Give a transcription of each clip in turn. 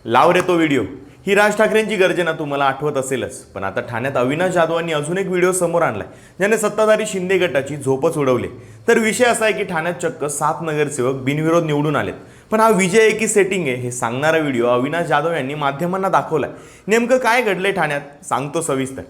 लाव रे तो व्हिडिओ। ही राज ठाकरेंची गर्जना तुम्हाला आठवत असेलच, पण आता ठाण्यात अविनाश जाधवांनी अजून एक व्हिडिओ समोर आणलाय ज्याने सत्ताधारी शिंदे गटाची झोपच उडवली। तर विषय असा आहे की ठाण्यात चक्क 7 नगरसेवक बिनविरोध निवडून आलेत, पण हा विजय आहे की सेटिंग आहे हे सांगणारा व्हिडिओ अविनाश जाधव यांनी माध्यमांना दाखवलाय। नेमकं काय घडलंय ठाण्यात सांगतो सविस्तर।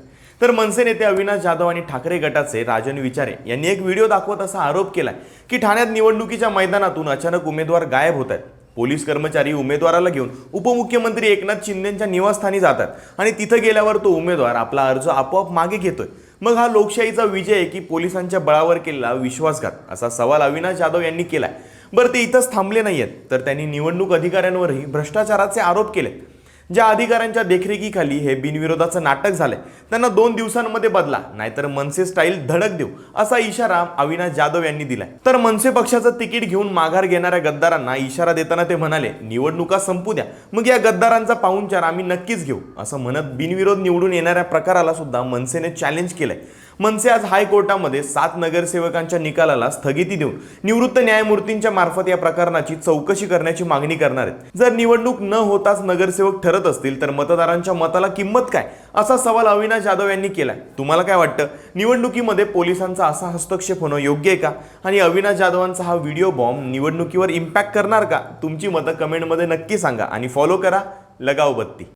तर मनसे नेते अविनाश जाधव आणि ठाकरे गटाचे राजन विचारे यांनी एक व्हिडिओ दाखवत असा आरोप केलाय की ठाण्यात निवडणुकीच्या मैदानातून अचानक उमेदवार गायब होत आहेत। पोलीस कर्मचारी उमेदवाराला घेऊन उपमुख्यमंत्री एकनाथ शिंदेंच्या निवासस्थानी जातात आणि तिथं गेल्यावर तो उमेदवार आपला अर्ज आपोआप मागे घेतोय। मग हा लोकशाहीचा विजय आहे की पोलिसांच्या बळावर केलेला विश्वासघात, असा सवाल अविनाश जाधव यांनी केलाय। बरं, ते इथंच थांबले नाहीयेत, तर त्यांनी निवडणूक अधिकाऱ्यांवरही भ्रष्टाचाराचे आरोप केले। ज्या अधिकाऱ्यांच्या देखरेखीखाली हे बिनविरोधाचं नाटक झालंय त्यांना 2 दिवसांमध्ये बदला, नाहीतर मनसे स्टाईल धडक देऊ, असा इशारा अविनाश जाधव यांनी दिलाय। तर मनसे पक्षाचं तिकीट घेऊन माघार घेणाऱ्या गद्दारांना इशारा देताना ते म्हणाले, निवडणुका संपू द्या, मग या गद्दारांचा पाहुणचार आम्ही नक्कीच घेऊ, असं म्हणत बिनविरोध निवडून येणाऱ्या प्रकाराला सुद्धा मनसेने चॅलेंज केलंय। मनसे आज हायकोर्टामध्ये 7 नगरसेवकांच्या निकालाला स्थगिती देऊन निवृत्त न्यायमूर्तींच्या मार्फत या प्रकरणाची चौकशी करण्याची मागणी करणार आहेत। जर निवडणूक न होताच नगरसेवक ठरत असतील तर मतदारांच्या मताला किंमत काय, असा सवाल अविनाश जाधव यांनी केलाय। तुम्हाला काय वाटतं, निवडणुकीमध्ये पोलिसांचा असा हस्तक्षेप होणं योग्य आहे का? आणि अविनाश जाधवांचा हा व्हिडिओ बॉम्ब निवडणुकीवर इम्पॅक्ट करणार का? तुमची मतं कमेंटमध्ये नक्की सांगा आणि फॉलो करा लगाव बत्ती।